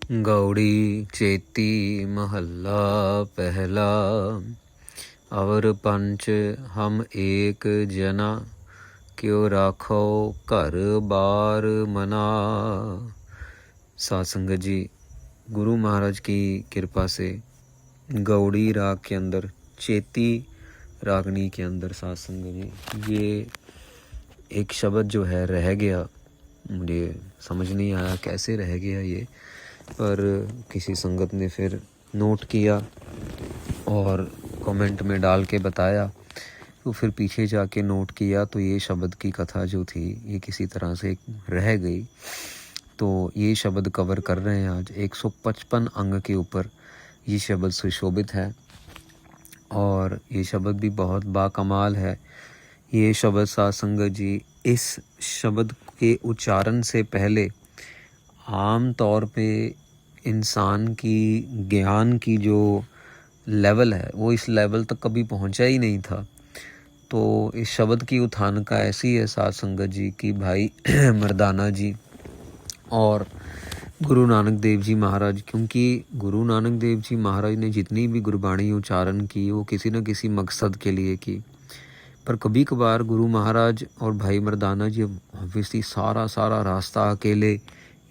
गौड़ी चेती महल्ला पहला। अवर पंच हम एक जना, क्यों राखो घर बार मना। साध संगत जी, गुरु महाराज की कृपा से गौड़ी राग के अंदर, चेती रागनी के अंदर साध संगत जी ये एक शब्द जो है रह गया। मुझे समझ नहीं आया कैसे रह गया ये, पर किसी संगत ने फिर नोट किया और कमेंट में डाल के बताया, तो फिर पीछे जाके नोट किया तो ये शब्द की कथा जो थी ये किसी तरह से रह गई। तो ये शब्द कवर कर रहे हैं आज 155 अंग के ऊपर ये शब्द सुशोभित है और ये शब्द भी बहुत बाकमाल है। ये शब्द साध संगत जी, इस शब्द के उच्चारण से पहले आम तौर पे इंसान की ज्ञान की जो लेवल है वो इस लेवल तक कभी पहुंचा ही नहीं था। तो इस शब्द की उठान का ऐसी है साध संगत जी कि भाई मर्दाना जी और गुरु नानक देव जी महाराज, क्योंकि गुरु नानक देव जी महाराज ने जितनी भी गुरबाणी उच्चारण की वो किसी न किसी मकसद के लिए की, पर कभी कभार गुरु महाराज और भाई मर्दाना जी ऑब्वियसली सारा रास्ता अकेले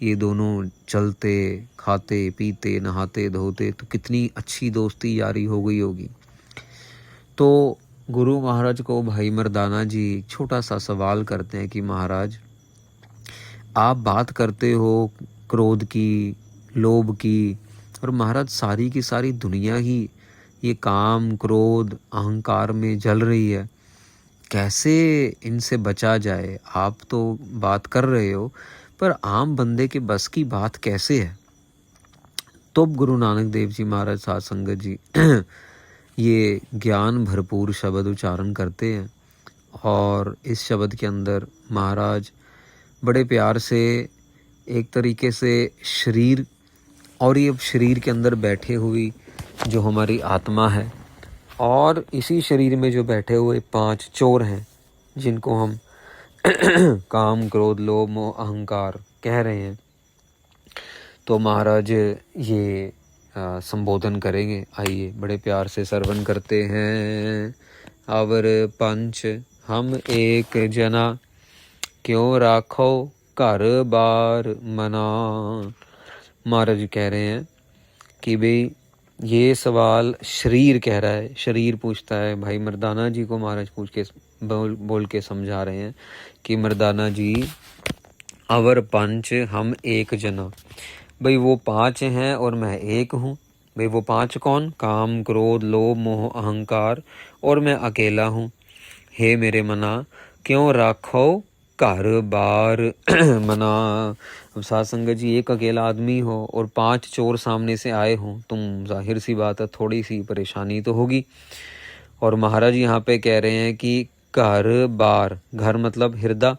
ये दोनों चलते खाते पीते नहाते धोते, तो कितनी अच्छी दोस्ती यारी हो गई होगी। तो गुरु महाराज को भाई मर्दाना जी छोटा सा सवाल करते हैं कि महाराज आप बात करते हो क्रोध की, लोभ की, और महाराज सारी की सारी दुनिया ही ये काम क्रोध अहंकार में जल रही है, कैसे इनसे बचा जाए। आप तो बात कर रहे हो पर आम बंदे के बस की बात कैसे है। तो गुरु नानक देव जी महाराज साध संगत जी ये ज्ञान भरपूर शब्द उच्चारण करते हैं और इस शब्द के अंदर महाराज बड़े प्यार से एक तरीके से शरीर और ये शरीर के अंदर बैठे हुई जो हमारी आत्मा है और इसी शरीर में जो बैठे हुए 5 चोर हैं जिनको हम काम क्रोध लोभ मोह अहंकार कह रहे हैं, तो महाराज ये संबोधन करेंगे। आइए बड़े प्यार से श्रवण करते हैं। अवर पंच हम एक जना, क्यों राखो घर बार मना। महाराज कह रहे हैं कि भाई ये सवाल शरीर कह रहा है, शरीर पूछता है। भाई मर्दाना जी को महाराज पूछ के बोल के समझा रहे हैं कि मर्दाना जी अवर पंच हम एक जना, भाई वो 5 हैं और मैं एक हूँ। भाई वो 5 कौन? काम क्रोध लोभ मोह अहंकार, और मैं अकेला हूँ। हे मेरे मना, क्यों राखो घर बार मना। अब साध संगत जी एक अकेला आदमी हो और 5 चोर सामने से आए हों, तुम जाहिर सी बात है थोड़ी सी परेशानी तो होगी। और महाराज यहाँ पे कह रहे हैं कि घर बार, घर मतलब हृदय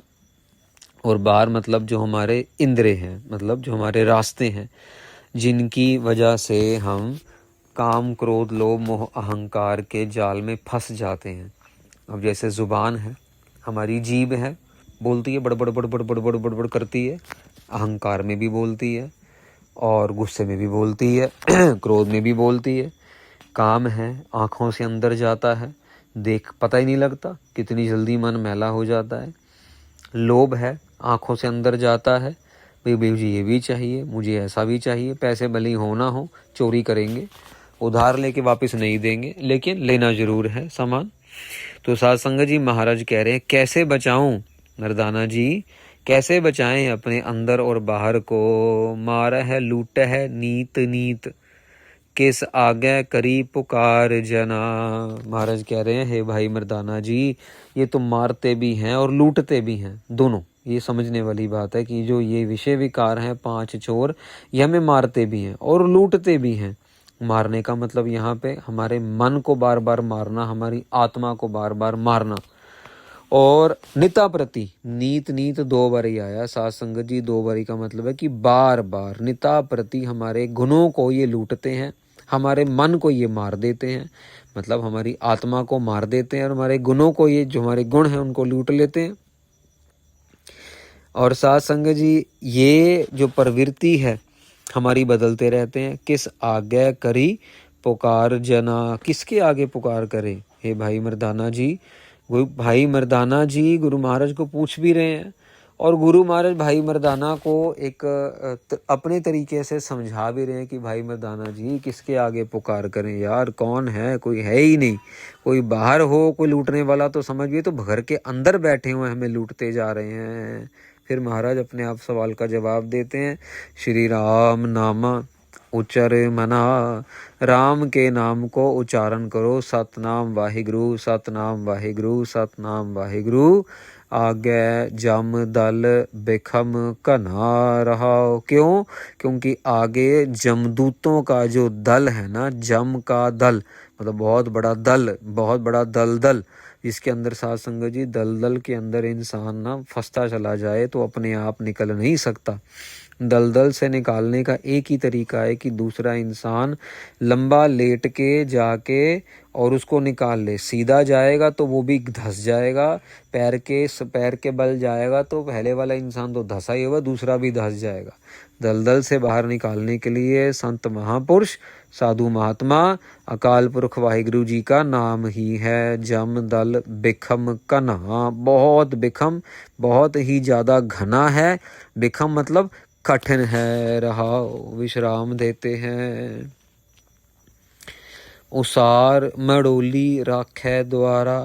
और बार मतलब जो हमारे इंद्रिय हैं, मतलब जो हमारे रास्ते हैं जिनकी वजह से हम काम क्रोध लोभ मोह अहंकार के जाल में फंस जाते हैं। अब जैसे जुबान है, हमारी जीभ है, बोलती है बड़बड़ बड़बड़ बड़बड़ बड़बड़ करती है, अहंकार में भी बोलती है और गुस्से में भी बोलती है क्रोध में भी बोलती है। काम है, आँखों से अंदर जाता है, देख पता ही नहीं लगता कितनी जल्दी मन मैला हो जाता है। लोभ है, आँखों से अंदर जाता है, भाई मुझे ये भी चाहिए, मुझे ऐसा भी चाहिए, पैसे भले ही हो ना हो चोरी करेंगे, उधार लेके वापस नहीं देंगे, लेकिन लेना जरूर है सामान। तो साध संगत जी महाराज कह रहे हैं कैसे बचाऊं मर्दाना जी, कैसे बचाएं अपने अंदर और बाहर को। मार है लूट है नीत नीत, किस आगे करी पुकार जना। महाराज कह रहे हैं हे भाई मर्दाना जी, ये तो मारते भी हैं और लूटते भी हैं, दोनों। ये समझने वाली बात है कि जो ये विषय विकार हैं 5 चोर, ये हमें मारते भी हैं और लूटते भी हैं। मारने का मतलब यहाँ पे हमारे मन को बार बार मारना, हमारी आत्मा को बार बार मारना। और निता प्रति, नीत नीत 2 बार ही आया साध संगत जी, 2 बारी का मतलब है कि बार बार निता प्रति हमारे गुणों को ये लूटते हैं, हमारे मन को ये मार देते हैं, मतलब हमारी आत्मा को मार देते हैं और हमारे गुणों को, ये जो हमारे गुण हैं उनको लूट लेते हैं। और साध संगत जी ये जो प्रवृत्ति है हमारी बदलते रहते हैं। किस आगे करी पुकार जना, किसके आगे पुकार करे? हे भाई मर्दाना जी, भाई मर्दाना जी गुरु महाराज को पूछ भी रहे हैं, और गुरु महाराज भाई मर्दाना को एक अपने तरीके से समझा भी रहे हैं कि भाई मर्दाना जी किसके आगे पुकार करें यार, कौन है? कोई है ही नहीं। कोई बाहर हो, कोई लूटने वाला तो समझिए, तो घर के अंदर बैठे हुए हमें लूटते जा रहे हैं। फिर महाराज अपने आप सवाल का जवाब देते हैं। श्री राम नामा उच्चर मना, राम के नाम को उच्चारण करो। सतनाम वाहिगुरु, सतनाम वाहिगुरु, सतनाम वाहिगुरु। आगे जम दल बेखम कन्हा रहा। क्यों? क्योंकि आगे जमदूतों का जो दल है ना, जम का दल मतलब बहुत बड़ा दल, बहुत बड़ा दलदल, जिसके अंदर साध संगत जी दलदल के अंदर इंसान ना फंसता चला जाए तो अपने आप निकल नहीं सकता। दलदल से निकालने का एक ही तरीका है कि दूसरा इंसान लंबा लेट के जाके और उसको निकाल ले। सीधा जाएगा तो वो भी धंस जाएगा, पैर के बल जाएगा तो पहले वाला इंसान तो धंसा ही होगा, दूसरा भी धंस जाएगा। दलदल से बाहर निकालने के लिए संत महापुरुष, साधु महात्मा, अकाल पुरख वाहिगुरु जी का नाम ही है। जम दल बिखम कन्हा, बहुत बिखम, बहुत ही ज़्यादा घना है। बिखम मतलब कठिन है। रहा, विश्राम देते हैं। उसार मड़ोली राखै द्वारा,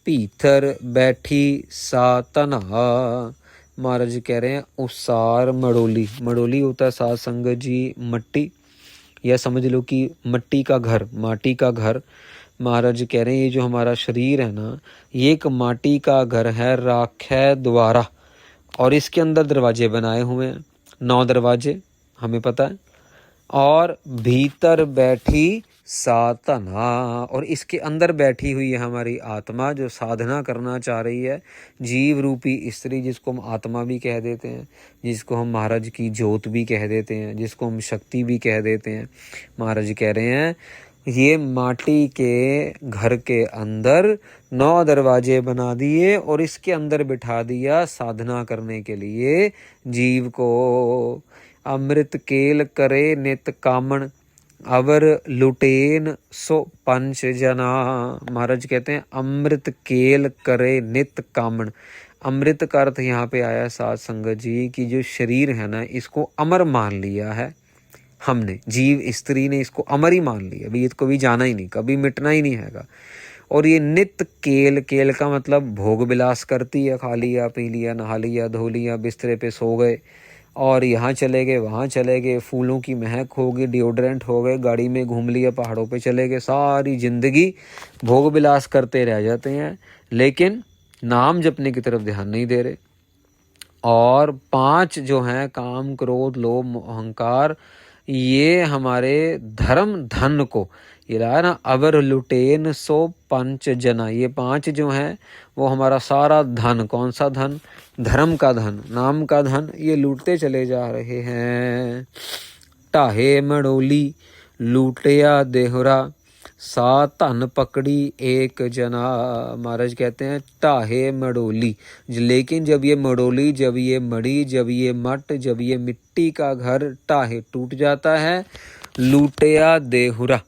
भीतर बैठी सा तन्हा। महाराज कह रहे हैं उसार मड़ोली, मड़ोली होता है साध संगत जी मट्टी, या समझ लो कि मट्टी का घर, माटी का घर। महाराज कह रहे हैं ये जो हमारा शरीर है ना, ये एक माटी का घर है। राखै द्वारा, और इसके अंदर दरवाजे बनाए हुए हैं, 9 दरवाजे हमें पता है। और भीतर बैठी साधना, और इसके अंदर बैठी हुई है हमारी आत्मा जो साधना करना चाह रही है। जीव रूपी स्त्री, जिसको हम आत्मा भी कह देते हैं, जिसको हम महाराज की ज्योत भी कह देते हैं, जिसको हम शक्ति भी कह देते हैं। महाराज कह रहे हैं ये माटी के घर के अंदर 9 दरवाजे बना दिए और इसके अंदर बिठा दिया साधना करने के लिए जीव को। अमृत केल करे नित कामण, अवर लुटेन सो पंच जना। महाराज कहते हैं अमृत केल करे नित कामण। अमृत का अर्थ यहाँ पे आया साध संगत जी की जो शरीर है ना, इसको अमर मान लिया है हमने, जीव स्त्री ने इसको अमर ही मान लिया, अभी इसको भी जाना ही नहीं, कभी मिटना ही नहीं हैगा। और ये नित केल, केल का मतलब भोग विलास करती है, खा लिया पी लिया नहा लिया धो लिया, बिस्तरे पे सो गए और यहाँ चले गए वहाँ चले गए, फूलों की महक हो गई, डिओड्रेंट हो गए, गाड़ी में घूम लिया, पहाड़ों पे चले गए, सारी जिंदगी भोग विलास करते रह जाते हैं, लेकिन नाम जपने की तरफ ध्यान नहीं दे रहे। और 5 जो हैं काम क्रोध लोभ अहंकार, ये हमारे धर्म धन को, ये रहा ना अवर लुटेन सो पंच जना, ये 5 जो हैं वो हमारा सारा धन, कौन सा धन? धर्म का धन, नाम का धन, ये लूटते चले जा रहे हैं। टाहे मड़ोली लूटिया देहरा, सा धन पकड़ी एक जना। महाराज कहते हैं टाहे मड़ोली, लेकिन जब ये मड़ोली, जब ये मड़ी, जब ये मट, जब ये मिट्टी का घर टाहे टूट जाता है, लूटिया देहुरा।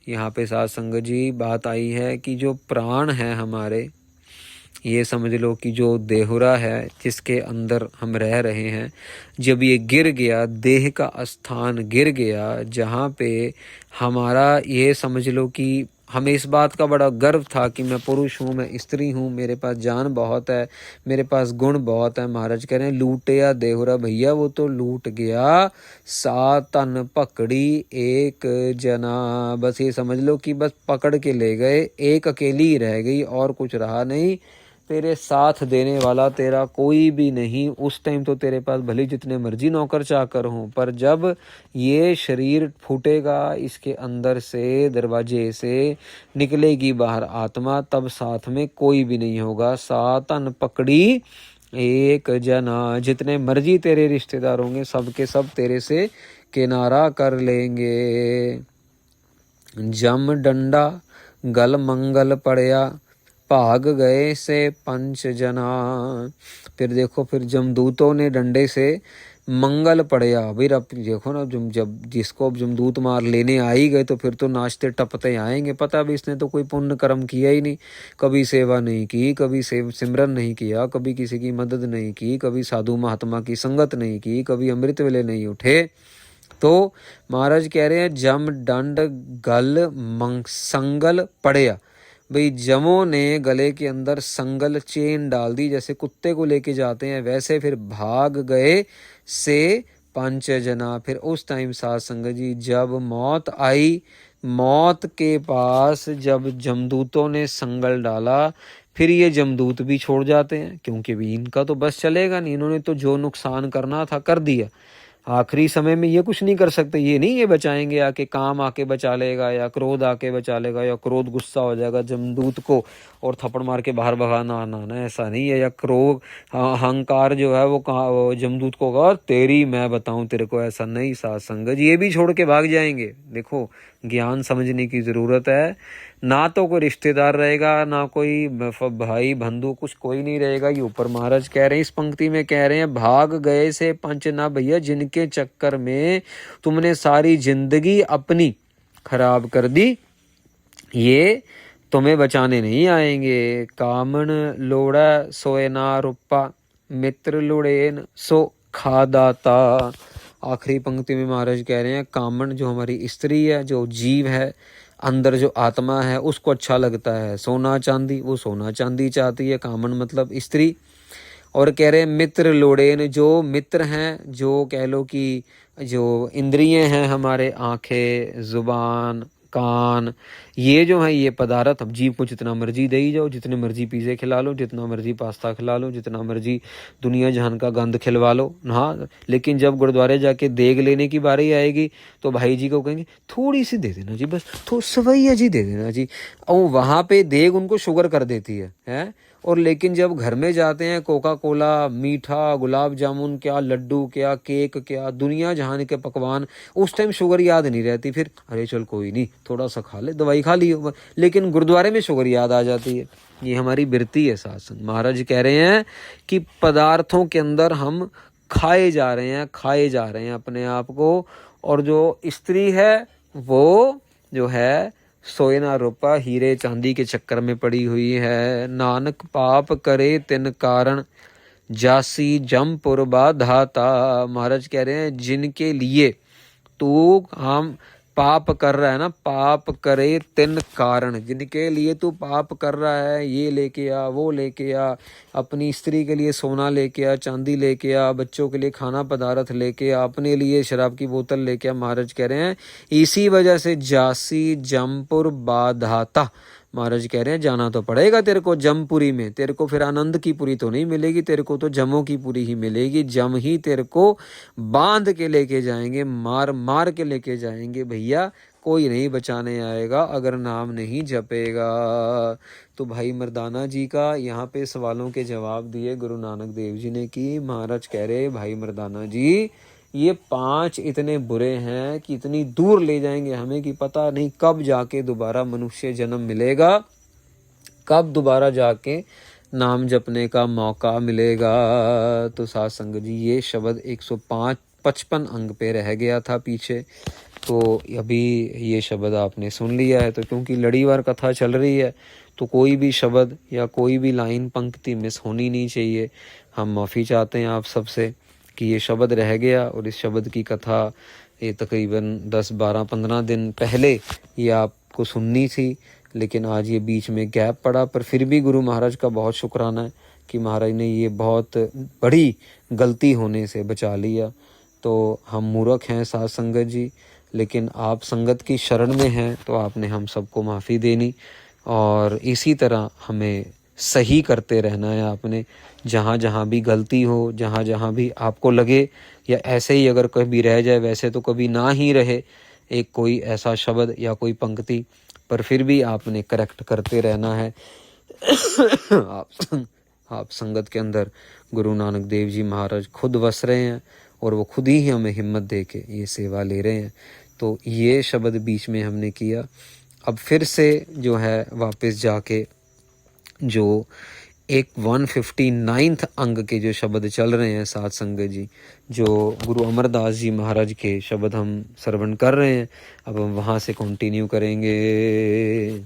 यहाँ पे साध संगत जी बात आई है कि जो प्राण है हमारे, ये समझ लो कि जो देहुरा है जिसके अंदर हम रह रहे हैं, जब ये गिर गया, देह का स्थान गिर गया, जहाँ पे हमारा, ये समझ लो कि हमें इस बात का बड़ा गर्व था कि मैं पुरुष हूँ, मैं स्त्री हूँ, मेरे पास जान बहुत है, मेरे पास गुण बहुत है। महाराज कह रहे हैं लूटे या देहुरा, भैया वो तो लूट गया। सा तन पकड़ी एक जना, बस ये समझ लो कि बस पकड़ के ले गए, एक अकेली ही रह गई और कुछ रहा नहीं। तेरे साथ देने वाला तेरा कोई भी नहीं। उस टाइम तो तेरे पास भले जितने मर्जी नौकर चाकर हों, पर जब ये शरीर फूटेगा, इसके अंदर से दरवाजे से निकलेगी बाहर आत्मा, तब साथ में कोई भी नहीं होगा। सातन पकड़ी एक जना, जितने मर्जी तेरे रिश्तेदार होंगे सबके सब तेरे से किनारा कर लेंगे। जम डंडा गल मंगल पड़या, भाग गए से पंच जना। फिर देखो, फिर जमदूतों ने डंडे से मंगल पड़या। भाई अब देखो ना, जब जिसको अब जमदूत मार लेने आ ही गए तो फिर तो नाचते टपते आएंगे। पता भी इसने तो कोई पुण्य कर्म किया ही नहीं, कभी सेवा नहीं की, कभी सिमरन नहीं किया, कभी किसी की मदद नहीं की, कभी साधु महात्मा की संगत नहीं की, कभी अमृत वेले नहीं उठे। तो महाराज कह रहे हैं जम दंड गल संगल पड़या। भाई जमों ने गले के अंदर संगल चेन डाल दी, जैसे कुत्ते को लेके जाते हैं वैसे फिर भाग गए से पंच जना। फिर उस टाइम साध संगत जी जब मौत आई, मौत के पास जब जमदूतों ने संगल डाला, फिर ये जमदूत भी छोड़ जाते हैं, क्योंकि भी इनका तो बस चलेगा नहीं, इन्होंने तो जो नुकसान करना था कर दिया। आखिरी समय में ये कुछ नहीं कर सकते, ये नहीं ये बचाएंगे, आके काम आके बचा लेगा या क्रोध आके बचा लेगा, या क्रोध गुस्सा हो जाएगा जमदूत को और थप्पड़ मार के बाहर भगाना आना ना, ऐसा नहीं है। या क्रोध अहंकार जो है वो जमदूत को कहा तेरी मैं बताऊं तेरे को, ऐसा नहीं। साथ संगत ये भी छोड़ के भाग जाएंगे। देखो ज्ञान समझने की जरूरत है। ना तो कोई रिश्तेदार रहेगा, ना कोई भाई बंधु, कुछ कोई नहीं रहेगा। ये ऊपर महाराज कह रहे हैं, इस पंक्ति में कह रहे हैं भाग गए से पंच ना भैया, जिनके चक्कर में तुमने सारी जिंदगी अपनी खराब कर दी, ये तुम्हें बचाने नहीं आएंगे। कामन लोड़ा सोए ना रुपा, मित्र लुड़ेन सो खादाता। आखिरी पंक्ति में महाराज कह रहे हैं कामन जो हमारी स्त्री है, जो जीव है, अंदर जो आत्मा है, उसको अच्छा लगता है सोना चांदी, वो सोना चांदी चाहती है। कामन मतलब स्त्री। और कह रहे मित्र लोड़ेन, जो मित्र हैं, जो कह लो कि जो इंद्रिय हैं हमारे, आंखें, जुबान, कान, ये जो है ये पदार्थ, अब जीव को जितना मर्जी दे ही जाओ, जितने मर्जी पिज़्ज़े खिला लो, जितना मर्जी पास्ता खिला लो, जितना मर्जी दुनिया जहान का गंद खिलवा लो। हाँ, लेकिन जब गुरुद्वारे जाके देग लेने की बारी आएगी तो भाई जी को कहेंगे थोड़ी सी दे देना जी, बस थोड़ा सवैया जी दे देना जी, और वहाँ पे देग उनको शुगर कर देती है। और लेकिन जब घर में जाते हैं कोका कोला, मीठा, गुलाब जामुन, क्या लड्डू, क्या केक, क्या दुनिया जहान के पकवान, उस टाइम शुगर याद नहीं रहती। फिर अरे चल कोई नहीं, थोड़ा सा खा ले, दवाई खा ली। लेकिन गुरुद्वारे में शुगर याद आ जाती है। ये हमारी बिरती है सासंग। महाराज कह रहे हैं कि पदार्थों के अंदर हम खाए जा रहे हैं अपने आप को। और जो स्त्री है वो जो है सोए ना रूपा, हीरे चांदी के चक्कर में पड़ी हुई है। नानक पाप करे तिन कारण, जासी जमपुर बाधाता। महाराज कह रहे हैं जिनके लिए तू हम पाप कर रहा है ना, पाप करे तिन कारण, जिनके लिए तू पाप कर रहा है, ये लेके आ, वो लेके आ, अपनी स्त्री के लिए सोना लेके आ, चांदी लेके आ, बच्चों के लिए खाना पदार्थ लेके आ, अपने लिए शराब की बोतल लेके आ। महाराज कह रहे हैं इसी वजह से जासी जमपुर बाधाता। महाराज कह रहे हैं जाना तो पड़ेगा तेरे को जमपुरी में। तेरे को फिर आनंद की पुरी तो नहीं मिलेगी, तेरे को तो जमों की पुरी ही मिलेगी। जम ही तेरे को बांध के लेके जाएंगे, मार मार के लेके जाएंगे। भैया कोई नहीं बचाने आएगा अगर नाम नहीं जपेगा। तो भाई मर्दाना जी का यहाँ पे सवालों के जवाब दिए गुरु नानक देव जी ने कि महाराज कह रहे भाई मर्दाना जी ये 5 इतने बुरे हैं कि इतनी दूर ले जाएंगे हमें कि पता नहीं कब जाके दोबारा मनुष्य जन्म मिलेगा, कब दोबारा जाके नाम जपने का मौका मिलेगा। तो साथ संगत जी ये शब्द 155 अंग पे रह गया था पीछे, तो अभी ये शब्द आपने सुन लिया है। तो क्योंकि लड़ीवार कथा चल रही है तो कोई भी शब्द या कोई भी लाइन पंक्ति मिस होनी नहीं चाहिए। हम माफ़ी चाहते हैं आप सबसे कि ये शब्द रह गया। और इस शब्द की कथा ये तकरीबन 10, 12, 15 दिन पहले ये आपको सुननी थी, लेकिन आज ये बीच में गैप पड़ा। पर फिर भी गुरु महाराज का बहुत शुक्राना है कि महाराज ने ये बहुत बड़ी गलती होने से बचा लिया। तो हम मूर्ख हैं साध संगत जी, लेकिन आप संगत की शरण में हैं तो आपने हम सबको माफ़ी देनी और इसी तरह हमें सही करते रहना है। आपने जहाँ जहाँ भी गलती हो, जहाँ जहाँ भी आपको लगे या ऐसे ही अगर कभी रह जाए, वैसे तो कभी ना ही रहे एक कोई ऐसा शब्द या कोई पंक्ति, पर फिर भी आपने करेक्ट करते रहना है। आप संगत के अंदर गुरु नानक देव जी महाराज खुद वस रहे हैं और वो खुद ही हमें हिम्मत दे के ये सेवा ले रहे हैं। तो ये शब्द बीच में हमने किया। अब फिर से जो है वापस जाके जो एक 159th अंग के जो शब्द चल रहे हैं साथ संगत जी, जो गुरु अमरदास जी महाराज के शब्द हम श्रवण कर रहे हैं, अब हम वहाँ से कंटिन्यू करेंगे।